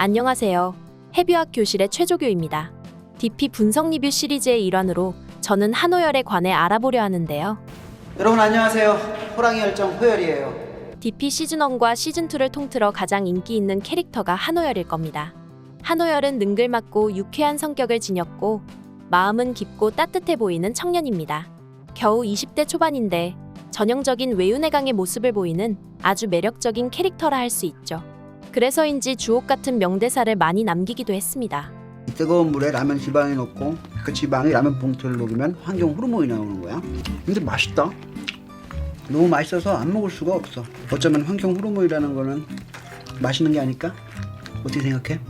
안녕하세요. 해뷰학 교실의 최조교입니다. DP 분석 리뷰 시리즈의 일환으로 저는 한호열에 관해 알아보려 하는데요. 여러분 안녕하세요. 호랑이 열정 호열이에요. DP 시즌1과 시즌2를 통틀어 가장 인기 있는 캐릭터가 한호열일 겁니다. 한호열은 능글맞고 유쾌한 성격을 지녔고 마음은 깊고 따뜻해 보이는 청년입니다. 겨우 20대 초반인데 전형적인 외유내강의 모습을 보이는 아주 매력적인 캐릭터라 할 수 있죠. 그래서인지 주옥 같은 명대사를 많이 남기기도 했습니다. 뜨거운 물에 라면 지방에 넣고 그 지방에 라면 봉투를 녹이면 환경 호르몬이 나오는 거야. 근데 맛있다. 너무 맛있어서 안 먹을 수가 없어. 어쩌면 환경 호르몬이라는 거는 맛있는 게 아닐까? 어떻게 생각해?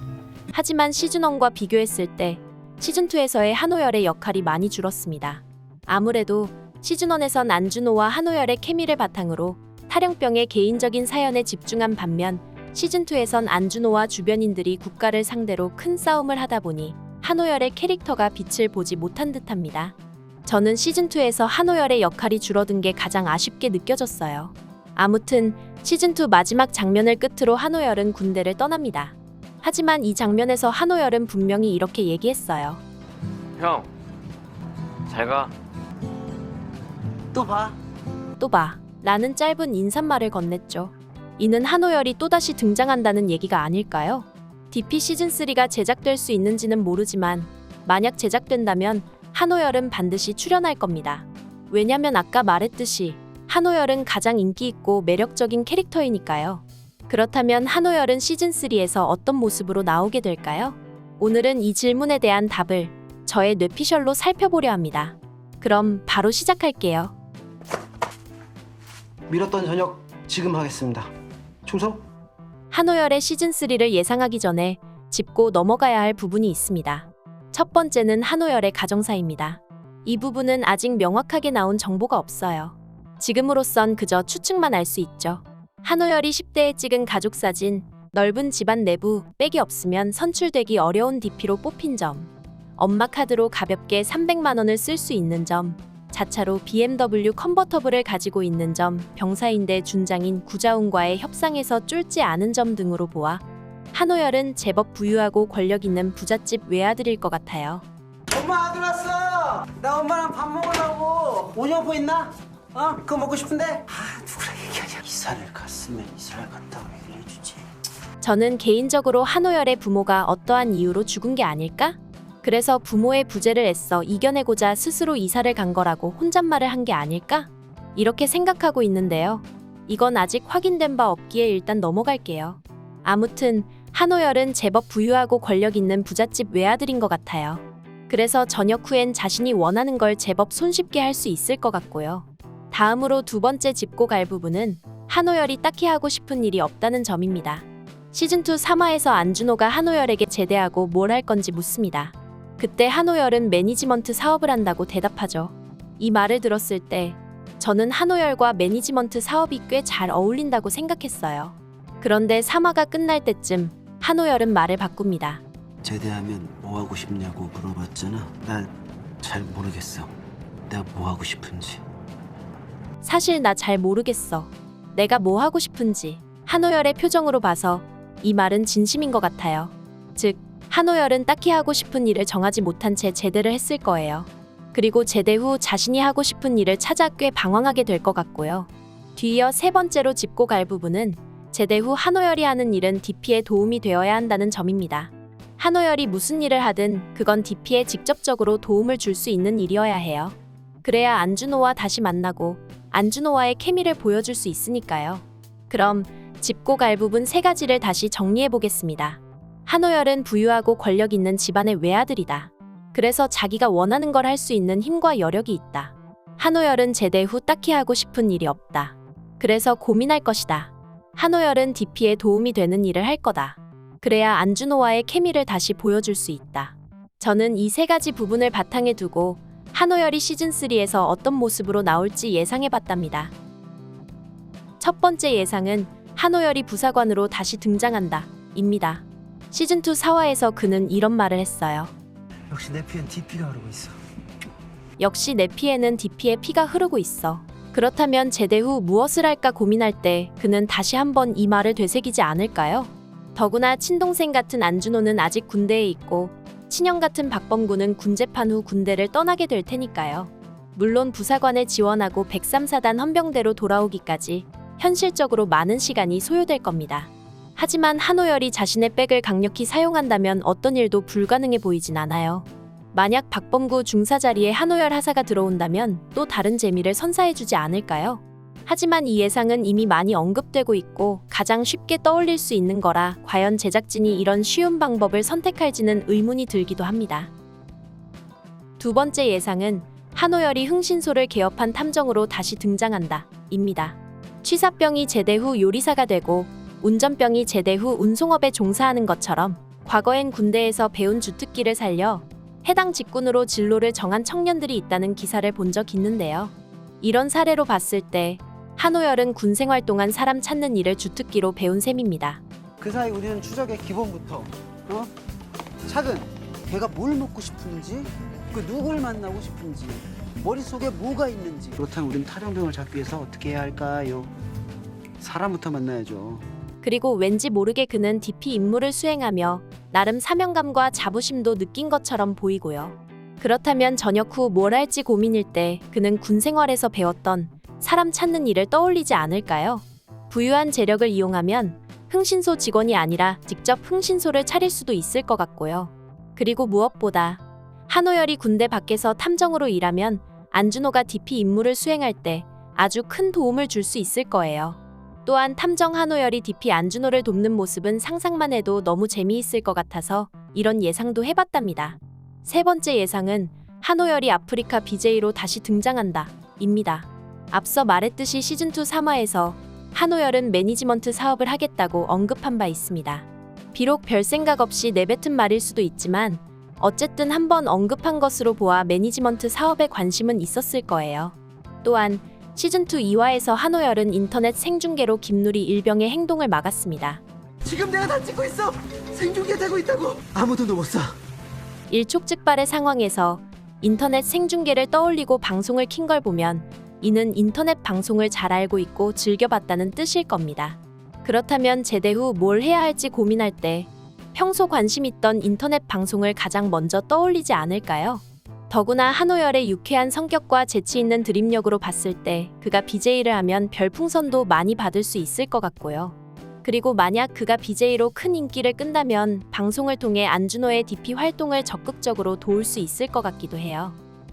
하지만 시즌1과 비교했을 때 시즌2에서의 한호열의 역할이 많이 줄었습니다. 아무래도 시즌1에선 안준호와 한호열의 케미를 바탕으로 탈영병의 개인적인 사연에 집중한 반면 시즌2에선 안준호와 주변인들이 국가를 상대로 큰 싸움을 하다 보니 한호열의 캐릭터가 빛을 보지 못한 듯합니다. 저는 시즌2에서 한호열의 역할이 줄어든 게 가장 아쉽게 느껴졌어요. 아무튼 시즌2 마지막 장면을 끝으로 한호열은 군대를 떠납니다. 하지만 이 장면에서 한호열은 분명히 이렇게 얘기했어요. 형, 잘 가. 또 봐. 또 봐. 라는 짧은 인사말을 건넸죠. 이는 한호열이 또다시 등장한다는 얘기가 아닐까요? DP 시즌3가 제작될 수 있는지는 모르지만 만약 제작된다면 한호열은 반드시 출연할 겁니다. 왜냐면 아까 말했듯이 한호열은 가장 인기 있고 매력적인 캐릭터이니까요. 그렇다면 한호열은 시즌3에서 어떤 모습으로 나오게 될까요? 오늘은 이 질문에 대한 답을 저의 뇌피셜로 살펴보려 합니다. 그럼 바로 시작할게요. 미뤘던 저녁 지금 하겠습니다. 충성? 한호열의 시즌3를 예상하기 전에 짚고 넘어가야 할 부분이 있습니다. 첫 번째는 한호열의 가정사입니다. 이 부분은 아직 명확하게 나온 정보가 없어요. 지금으로선 그저 추측만 알 수 있죠. 한호열이 10대에 찍은 가족사진, 넓은 집안 내부, 백이 없으면 선출되기 어려운 DP로 뽑힌 점, 엄마 카드로 가볍게 300만 원을 쓸 수 있는 점, 자차로 BMW 컨버터블을 가지고 있는 점, 병사인대 준장인 구자웅과의 협상에서 쫄지 않은 점 등으로 보아 한호열은 제법 부유하고 권력 있는 부잣집 외아들일 것 같아요. 엄마 아들 왔어. 나 엄마랑 밥 먹으려고. 오징어포 있나? 그거 먹고 싶은데? 누구랑 얘기하냐. 이사를 갔으면 이사를 갔다고 얘기를 해주지. 저는 개인적으로 한호열의 부모가 어떠한 이유로 죽은 게 아닐까? 그래서 부모의 부재를 애써 이겨내고자 스스로 이사를 간 거라고 혼잣말을 한 게 아닐까? 이렇게 생각하고 있는데요. 이건 아직 확인된 바 없기에 일단 넘어갈게요. 아무튼 한호열은 제법 부유하고 권력 있는 부잣집 외아들인 것 같아요. 그래서 저녁 후엔 자신이 원하는 걸 제법 손쉽게 할 수 있을 것 같고요. 다음으로 두 번째 짚고 갈 부분은 한호열이 딱히 하고 싶은 일이 없다는 점입니다. 시즌2 3화에서 안준호가 한호열에게 제대하고 뭘 할 건지 묻습니다. 그때 한호열은 매니지먼트 사업을 한다고 대답하죠. 이 말을 들었을 때 저는 한호열과 매니지먼트 사업이 꽤 잘 어울린다고 생각했어요. 그런데 3화가 끝날 때쯤 한호열은 말을 바꿉니다. 제대하면 뭐 하고 싶냐고 물어봤잖아. 난 잘 모르겠어. 내가 뭐 하고 싶은지. 사실 나 잘 모르겠어. 내가 뭐 하고 싶은지. 한호열의 표정으로 봐서 이 말은 진심인 것 같아요. 즉, 한호열은 딱히 하고 싶은 일을 정하지 못한 채 제대를 했을 거예요. 그리고 제대 후 자신이 하고 싶은 일을 찾아 꽤 방황하게 될 것 같고요. 뒤이어 세 번째로 짚고 갈 부분은 제대 후 한호열이 하는 일은 DP에 도움이 되어야 한다는 점입니다. 한호열이 무슨 일을 하든 그건 DP에 직접적으로 도움을 줄 수 있는 일이어야 해요. 그래야 안준호와 다시 만나고 안준호와의 케미를 보여줄 수 있으니까요. 그럼 짚고 갈 부분 세 가지를 다시 정리해 보겠습니다. 한호열은 부유하고 권력 있는 집안의 외아들이다. 그래서 자기가 원하는 걸 할 수 있는 힘과 여력이 있다. 한호열은 제대 후 딱히 하고 싶은 일이 없다. 그래서 고민할 것이다. 한호열은 DP에 도움이 되는 일을 할 거다. 그래야 안준호와의 케미를 다시 보여줄 수 있다. 저는 이 세 가지 부분을 바탕에 두고 한호열이 시즌3에서 어떤 모습으로 나올지 예상해봤답니다. 첫 번째 예상은 한호열이 부사관으로 다시 등장한다 입니다. 시즌2 4화에서 그는 이런 말을 했어요. 역시 내 피엔 DP가 흐르고 있어. 역시 내 피에는 DP의 피가 흐르고 있어. 그렇다면 제대 후 무엇을 할까 고민할 때 그는 다시 한번 이 말을 되새기지 않을까요? 더구나 친동생 같은 안준호는 아직 군대에 있고 친형 같은 박범구는 군 재판 후 군대를 떠나게 될 테니까요. 물론 부사관에 지원하고 103사단 헌병대로 돌아오기까지 현실적으로 많은 시간이 소요될 겁니다. 하지만 한호열이 자신의 백을 강력히 사용한다면 어떤 일도 불가능해 보이진 않아요. 만약 박범구 중사 자리에 한호열 하사가 들어온다면 또 다른 재미를 선사해주지 않을까요? 하지만 이 예상은 이미 많이 언급되고 있고 가장 쉽게 떠올릴 수 있는 거라 과연 제작진이 이런 쉬운 방법을 선택할지는 의문이 들기도 합니다. 두 번째 예상은 한호열이 흥신소를 개업한 탐정으로 다시 등장한다 입니다. 취사병이 제대 후 요리사가 되고 운전병이 제대 후 운송업에 종사하는 것처럼 과거엔 군대에서 배운 주특기를 살려 해당 직군으로 진로를 정한 청년들이 있다는 기사를 본 적 있는데요. 이런 사례로 봤을 때 한호열은 군 생활 동안 사람 찾는 일을 주특기로 배운 셈입니다. 그 사이 우리는 추적의 기본부터 차근 걔가 뭘 먹고 싶은지 그 누굴 만나고 싶은지 머릿속에 뭐가 있는지 그렇다면 우린 탈영병을 잡기 위해서 어떻게 해야 할까요? 사람부터 만나야죠. 그리고 왠지 모르게 그는 DP 임무를 수행하며 나름 사명감과 자부심도 느낀 것처럼 보이고요. 그렇다면 전역 후 뭘 할지 고민일 때 그는 군 생활에서 배웠던 사람 찾는 일을 떠올리지 않을까요? 부유한 재력을 이용하면 흥신소 직원이 아니라 직접 흥신소를 차릴 수도 있을 것 같고요. 그리고 무엇보다 한호열이 군대 밖에서 탐정으로 일하면 안준호가 DP 임무를 수행할 때 아주 큰 도움을 줄 수 있을 거예요. 또한 탐정 한호열이 DP 안준호를 돕는 모습은 상상만 해도 너무 재미있을 것 같아서 이런 예상도 해봤답니다. 세 번째 예상은 한호열이 아프리카 BJ로 다시 등장한다 입니다. 앞서 말했듯이 시즌2 3화에서 한호열은 매니지먼트 사업을 하겠다고 언급한 바 있습니다. 비록 별 생각 없이 내뱉은 말일 수도 있지만 어쨌든 한번 언급한 것으로 보아 매니지먼트 사업에 관심은 있었을 거예요. 또한 시즌2 2화에서 한호열은 인터넷 생중계로 김누리 일병의 행동을 막았습니다. 지금 내가 다 찍고 있어. 생중계되고 있다고. 아무도 못 사. 일촉즉발의 상황에서 인터넷 생중계를 떠올리고 방송을 킨 걸 보면 이는 인터넷 방송을 잘 알고 있고 즐겨봤다는 뜻일 겁니다. 그렇다면 제대 후 뭘 해야 할지 고민할 때 평소 관심 있던 인터넷 방송을 가장 먼저 떠올리지 않을까요? 더구나 한호열의 유쾌한 성격과 재치 있는 드립력으로 봤을 때 그가 BJ를 하면 별풍선도 많이 받을 수 있을 것 같고요. 그리고 만약 그가 BJ로 큰 인기를 끈다면 방송을 통해 안준호의 DP 활동을 적극적으로 도울 수 있을 것 같기도 해요.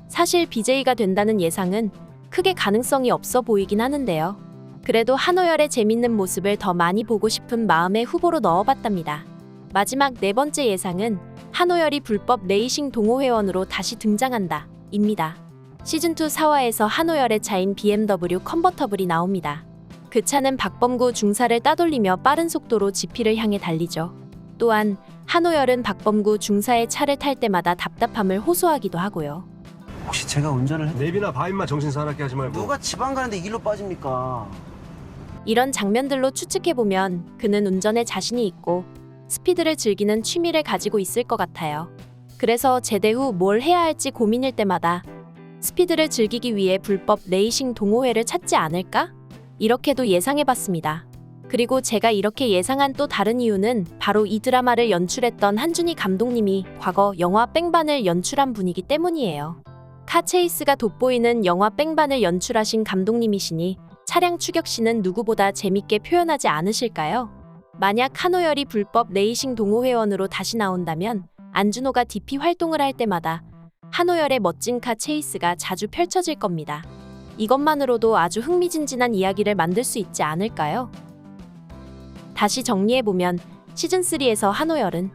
사실 BJ가 된다는 예상은 크게 가능성이 없어 보이긴 하는데요. 그래도 한호열의 재밌는 모습을 더 많이 보고 싶은 마음에 후보로 넣어봤답니다. 마지막 네 번째 예상은 한호열이 불법 레이싱 동호회원으로 다시 등장한다 입니다. 시즌2 4화에서 한호열의 차인 BMW 컨버터블이 나옵니다. 그 차는 박범구 중사를 따돌리며 빠른 속도로 지피를 향해 달리죠. 또한 한호열은 박범구 중사의 차를 탈 때마다 답답함을 호소하기도 하고요. 혹시 제가 운전을 내비나 바인마 정신 사납게 하지 말고. 누가 지방 가는데 이 길로 빠집니까? 이런 장면들로 추측해보면 그는 운전에 자신이 있고 스피드를 즐기는 취미를 가지고 있을 것 같아요. 그래서 제대 후 뭘 해야 할지 고민일 때마다 스피드를 즐기기 위해 불법 레이싱 동호회를 찾지 않을까? 이렇게도 예상해봤습니다. 그리고 제가 이렇게 예상한 또 다른 이유는 바로 이 드라마를 연출했던 한준희 감독님이 과거 영화 뺑반을 연출한 분이기 때문이에요. 카체이스가 돋보이는 영화 뺑반을 연출하신 감독님이시니 차량 추격신은 누구보다 재밌게 표현하지 않으실까요? 만약 한호열이 불법 레이싱 동호회원으로 다시 나온다면 안준호가 DP 활동을 할 때마다 한호열의 멋진 카 체이스가 자주 펼쳐질 겁니다. 이것만으로도 아주 흥미진진한 이야기를 만들 수 있지 않을까요? 다시 정리해보면 시즌3에서 한호열은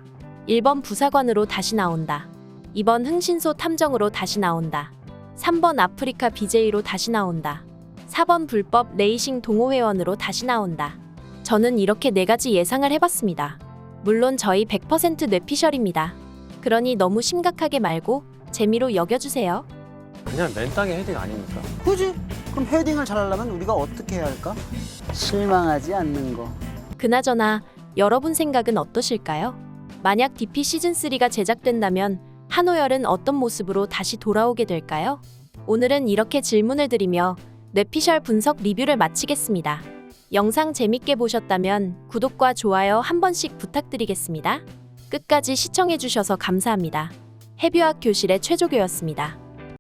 1번 부사관으로 다시 나온다. 2번 흥신소 탐정으로 다시 나온다. 3번 아프리카 BJ로 다시 나온다. 4번 불법 레이싱 동호회원으로 다시 나온다. 저는 이렇게 4가지 예상을 해봤습니다. 물론 저희 100% 뇌피셜입니다. 그러니 너무 심각하게 말고 재미로 여겨주세요. 그냥 맨땅에 헤딩 아닙니까? 그지? 그럼 헤딩을 잘하려면 우리가 어떻게 해야 할까? 실망하지 않는 거. 그나저나 여러분 생각은 어떠실까요? 만약 DP 시즌3가 제작된다면 한호열은 어떤 모습으로 다시 돌아오게 될까요? 오늘은 이렇게 질문을 드리며 뇌피셜 분석 리뷰를 마치겠습니다. 영상 재밌게 보셨다면 구독과 좋아요 한 번씩 부탁드리겠습니다. 끝까지 시청해주셔서 감사합니다. 해뷰학 교실의 최조교였습니다.